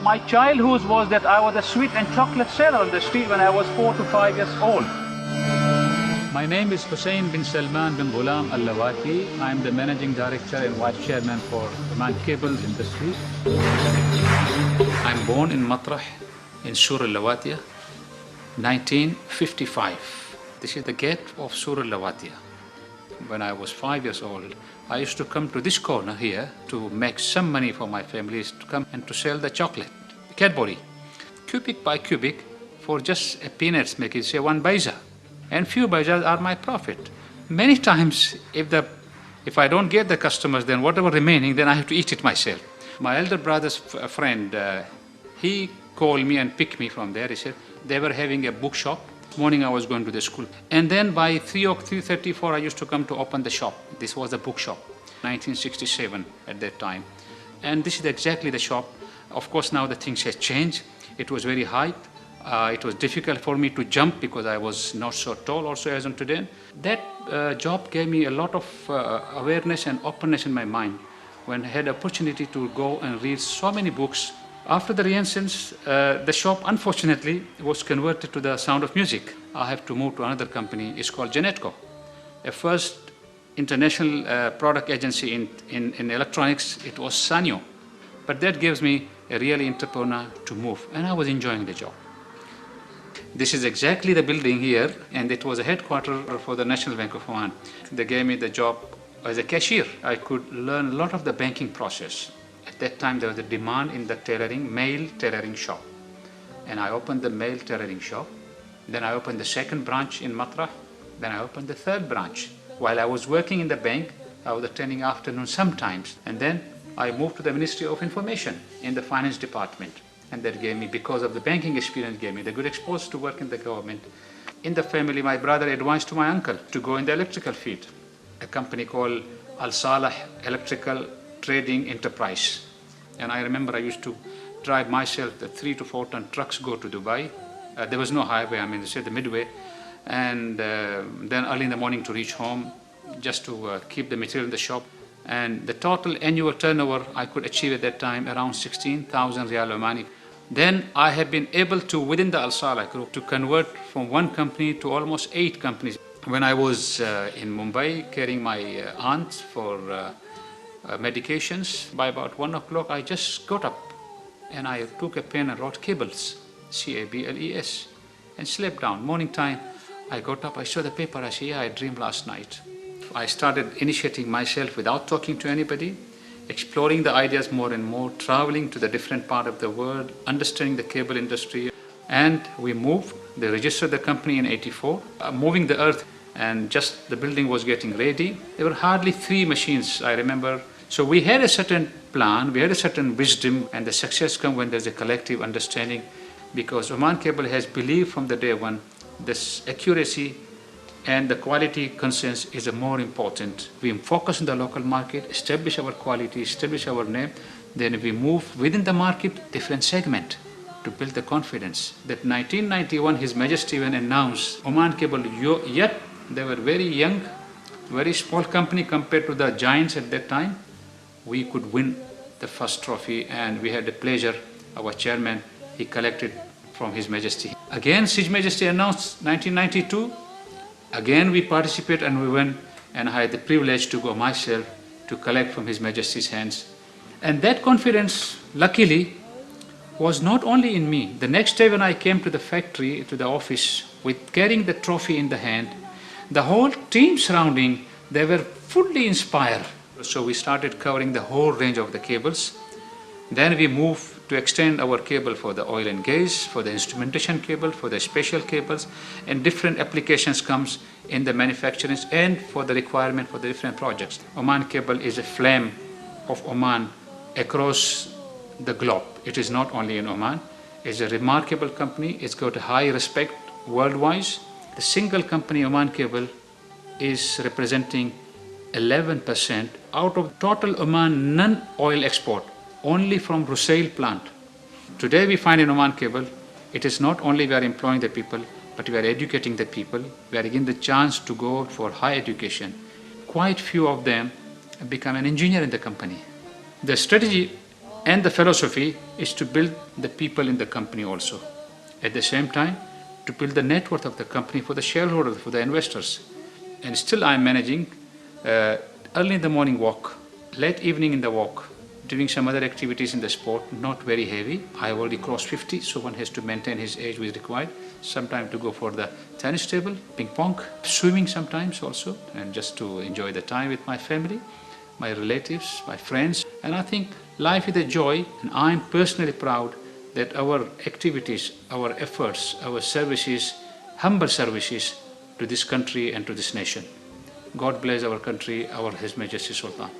My childhood was that I was a sweet and chocolate seller on the street when I was 4 to 5 years old. My name is Hussein bin Salman bin Ghulam Al-Lawati. I am the Managing Director and Vice Chairman for Oman Cables Industry. I'm born in Matrah in Sur Al-Lawatiya, 1955. This is the gate of Sur Al-Lawatiya. When I was 5 years old, I used to come to this corner here to make some money for my family, to come and to sell the chocolate, Cadbury, cubic by cubic, for just a peanuts, make it say 1 paisa. And few paisas are my profit. Many times, if I don't get the customers, then whatever remaining, then I have to eat it myself. My elder brother's friend, he called me and picked me from there. He said they were having a bookshop. Morning I was going to the school. And then by 3 or 3:34, I used to come to open the shop. This was the bookshop, 1967 at that time. And this is exactly the shop. Of course, now the things have changed. It was very high. It was difficult for me to jump because I was not so tall also as on today. That job gave me a lot of awareness and openness in my mind when I had opportunity to go and read so many books. After the Renaissance, the shop unfortunately was converted to the Sound of Music. I have to move to another company. It's called Genetco, a first international product agency in electronics. It was Sanyo. But that gives me a really entrepreneur to move, and I was enjoying the job. This is exactly the building here, and it was a headquarters for the National Bank of Oman. They gave me the job as a cashier. I could learn a lot of the banking process. At that time, there was a demand in the male tailoring shop. And I opened the male tailoring shop. Then I opened the second branch in Matrah. Then I opened the third branch. While I was working in the bank, I was attending afternoon sometimes. And then I moved to the Ministry of Information in the finance department. And that gave me, because of the banking experience, gave me the good exposure to work in the government. In the family, my brother advised to my uncle to go in the electrical field. A company called Al Salah Electrical Trading Enterprise. And I remember I used to drive myself the 3 to 4 ton trucks go to Dubai. There was no highway, I mean, they said the midway. And then early in the morning to reach home, just to keep the material in the shop. And the total annual turnover I could achieve at that time around 16,000 Riyal Omani. Then I have been able to, within the Al Salah group, to convert from one company to almost 8 companies. When I was in Mumbai carrying my aunt for medications, by about 1 o'clock I just got up and I took a pen and wrote cables, C-A-B-L-E-S, and slept down. Morning time, I got up, I saw the paper, I said, yeah, I dreamed last night. I started initiating myself without talking to anybody, exploring the ideas more and more, traveling to the different part of the world, understanding the cable industry. And we moved, they registered the company in '84, moving the earth, and just the building was getting ready. There were hardly 3 machines, I remember. So we had a certain plan, we had a certain wisdom, and the success comes when there's a collective understanding, because Oman Cable has believed from the day one, this accuracy and the quality concerns is more important. We focus on the local market, establish our quality, establish our name, then we move within the market, different segment, to build the confidence. That 1991, His Majesty when announced Oman Cable, yet they were very young, very small company compared to the giants at that time. We could win the first trophy, and we had the pleasure, our chairman, he collected from His Majesty. Again, His Majesty announced 1992, again we participate and we win, and I had the privilege to go myself to collect from His Majesty's hands. And that confidence, luckily, was not only in me. The next day when I came to the factory, to the office, with carrying the trophy in the hand, the whole team surrounding, they were fully inspired. So we started covering the whole range of the cables. Then we moved to extend our cable for the oil and gas, for the instrumentation cable, for the special cables, and different applications comes in the manufacturing and for the requirement for the different projects. Oman Cable is a flame of Oman across the globe. It is not only in Oman. It's a remarkable company. It's got a high respect worldwide. The single company, Oman Cable, is representing 11% out of total Oman non-oil export, only from Rusail plant. Today we find in Oman Cable, it is not only we are employing the people, but we are educating the people. We are given the chance to go for high education. Quite few of them become an engineer in the company. The strategy And the philosophy is to build the people in the company also. At the same time, to build the net worth of the company for the shareholders, for the investors. And still I'm managing early in the morning walk, late evening in the walk, doing some other activities in the sport, not very heavy. I already crossed 50, so one has to maintain his age which is required. Sometime to go for the tennis table, ping pong, swimming sometimes also, and just to enjoy the time with my family, my relatives, my friends. And I think life is a joy, and I'm personally proud that our activities, our efforts, our services, humble services to this country and to this nation. God bless our country, our His Majesty Sultan.